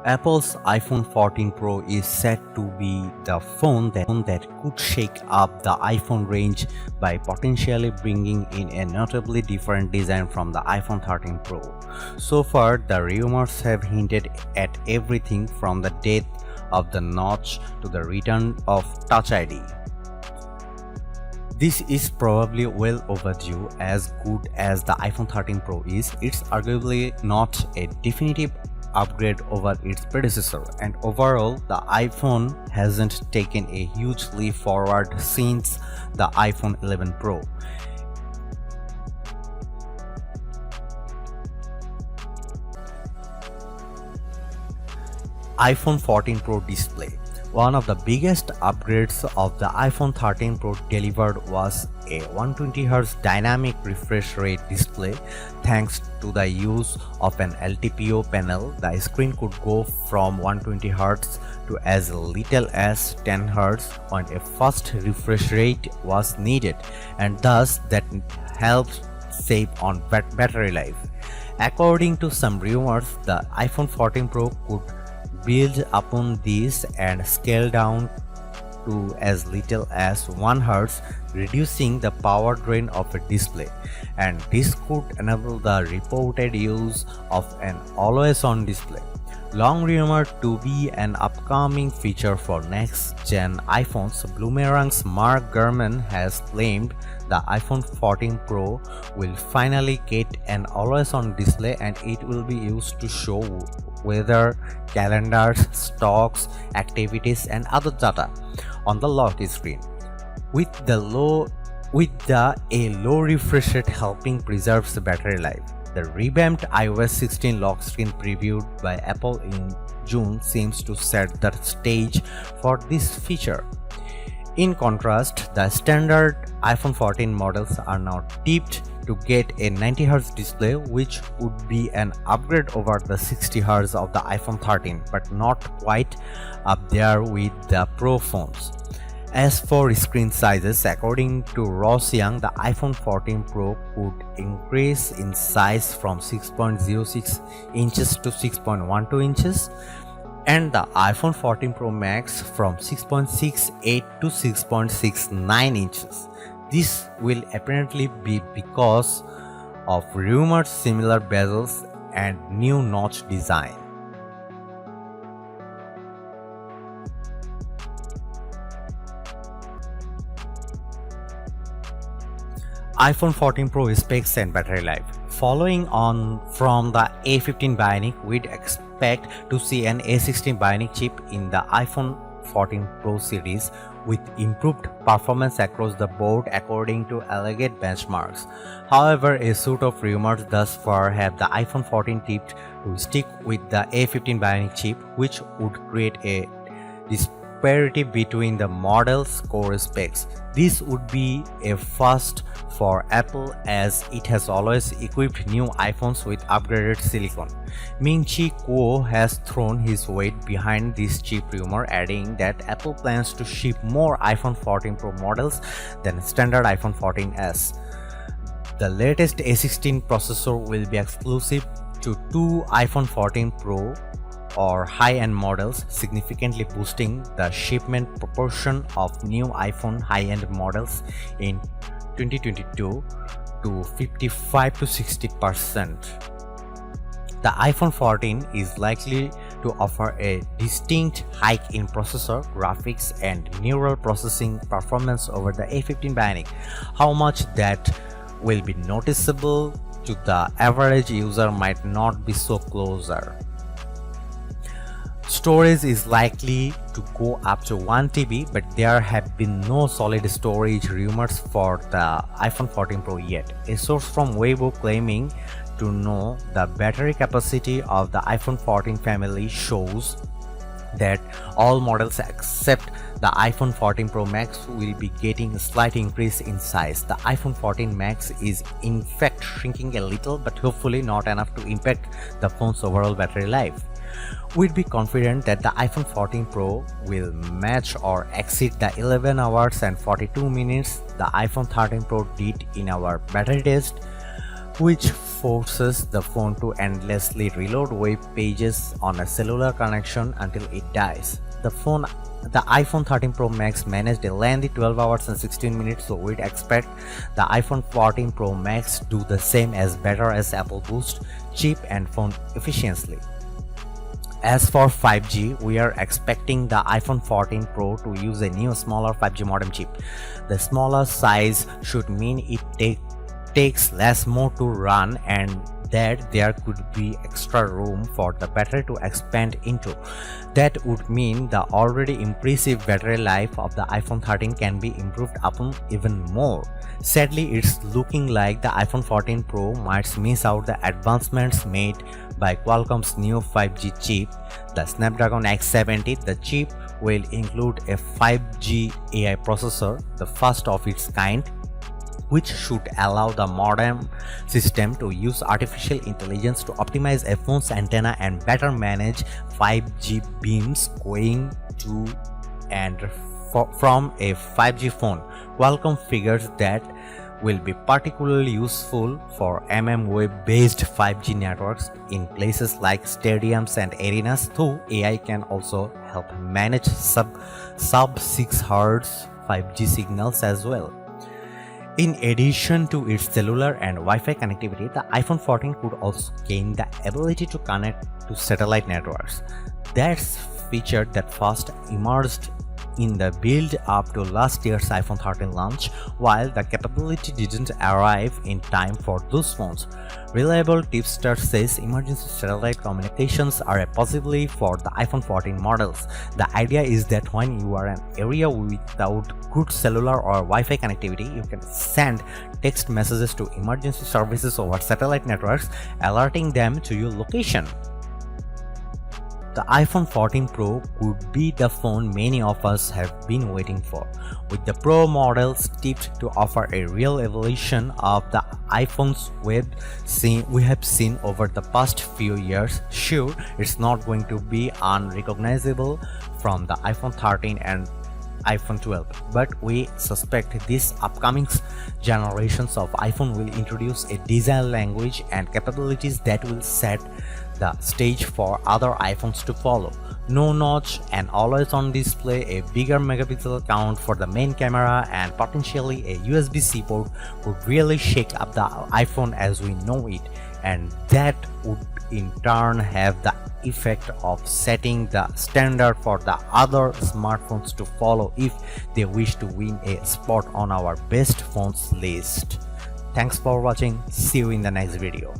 Apple's iPhone 14 Pro is said to be the phone that could shake up the iPhone range by potentially bringing in a notably different design from the iPhone 13 Pro. So far, the rumors have hinted at everything from the death of the notch to the return of Touch ID. This is probably well overdue. As good as the iPhone 13 Pro is, it's arguably not a definitive upgrade over its predecessor, and overall the iPhone hasn't taken a huge leap forward since the iPhone 11 Pro. iPhone 14 Pro display. One of the biggest upgrades of the iPhone 13 Pro delivered was a 120Hz dynamic refresh rate display. Thanks to the use of an LTPO panel, the screen could go from 120Hz to as little as 10Hz when a fast refresh rate was needed, and thus that helps save on battery life. According to some rumors, the iPhone 14 Pro could build upon this and scale down to as little as 1 Hz, reducing the power drain of a display, and this could enable the reported use of an always-on display. Long rumored to be an upcoming feature for next-gen iPhones, Bloomerang's Mark Gurman has claimed the iPhone 14 Pro will finally get an always-on display, and it will be used to show weather, calendars, stocks, activities, and other data on the lock screen. With a low refresh rate helping preserve the battery life. The revamped iOS 16 lock screen previewed by Apple in June seems to set the stage for this feature. In contrast, the standard iPhone 14 models are now tipped to get a 90Hz display, which would be an upgrade over the 60Hz of the iPhone 13, but not quite up there with the Pro phones. As for screen sizes, according to Ross Young, the iPhone 14 Pro could increase in size from 6.06 inches to 6.12 inches, and the iPhone 14 Pro Max from 6.68 to 6.69 inches. This will apparently be because of rumored similar bezels and new notch design. iPhone 14 Pro specs and battery life. Following on from the A15 Bionic, we'd expect to see an A16 Bionic chip in the iPhone 14 Pro series with improved performance across the board according to alleged benchmarks. However, a suite of rumors thus far have the iPhone 14 tipped to stick with the A15 Bionic chip, which would create a disparity between the model's core specs. This would be a first for Apple, as it has always equipped new iPhones with upgraded silicon. Ming-Chi Kuo has thrown his weight behind this chip rumor, adding that Apple plans to ship more iPhone 14 Pro models than standard iPhone 14s. The latest A16 processor will be exclusive to two iPhone 14 Pro or high-end models, significantly boosting the shipment proportion of new iPhone high-end models in 2022 to 55 to 60%. The iPhone 14 is likely to offer a distinct hike in processor, graphics, and neural processing performance over the A15 Bionic. How much that will be noticeable to the average user might not be so closer. Storage is likely to go up to 1 TB, but there have been no solid storage rumors for the iPhone 14 Pro yet. A source from Weibo claiming to know the battery capacity of the iPhone 14 family shows that all models except the iPhone 14 Pro Max will be getting a slight increase in size. The iPhone 14 Max is in fact shrinking a little, but hopefully not enough to impact the phone's overall battery life. We'd be confident that the iPhone 14 Pro will match or exceed the 11 hours and 42 minutes the iPhone 13 Pro did in our battery test, which forces the phone to endlessly reload web pages on a cellular connection until it dies. The iPhone 13 Pro Max managed a lengthy 12 hours and 16 minutes, so we'd expect the iPhone 14 Pro Max do the same as better as Apple boost chip and phone efficiency. As for 5G, we are expecting the iPhone 14 Pro to use a new smaller 5G modem chip. The smaller size should mean it takes less more to run and that there could be extra room for the battery to expand into. That would mean the already impressive battery life of the iPhone 13 can be improved upon even more. Sadly, it's looking like the iPhone 14 Pro might miss out the advancements made by Qualcomm's new 5G chip, the Snapdragon X70. The chip will include a 5G AI processor, the first of its kind, which should allow the modem system to use artificial intelligence to optimize a phone's antenna and better manage 5G beams going to and from a 5G phone. Qualcomm figures that will be particularly useful for web-based 5G networks in places like stadiums and arenas, though AI can also help manage sub 6 Hz 5G signals as well. In addition to its cellular and Wi-Fi connectivity, the iPhone 14 could also gain the ability to connect to satellite networks. That's feature that first emerged in the build-up to last year's iPhone 13 launch, while the capability didn't arrive in time for those phones. Reliable tipster says emergency satellite communications are a possibility for the iPhone 14 models. The idea is that when you are in an area without good cellular or Wi-Fi connectivity, you can send text messages to emergency services over satellite networks, alerting them to your location. The iPhone 14 Pro could be the phone many of us have been waiting for, with the Pro model tipped to offer a real evolution of the iPhone's we have seen over the past few years. Sure, it's not going to be unrecognizable from the iPhone 13 and iPhone 12, but we suspect these upcoming generations of iPhone will introduce a design language and capabilities that will set the stage for other iPhones to follow. No notch and always on display, a bigger megapixel count for the main camera, and potentially a USB-C port would really shake up the iPhone as we know it, and that would in turn have the effect of setting the standard for the other smartphones to follow if they wish to win a spot on our best phones list. Thanks for watching. See you in the next video.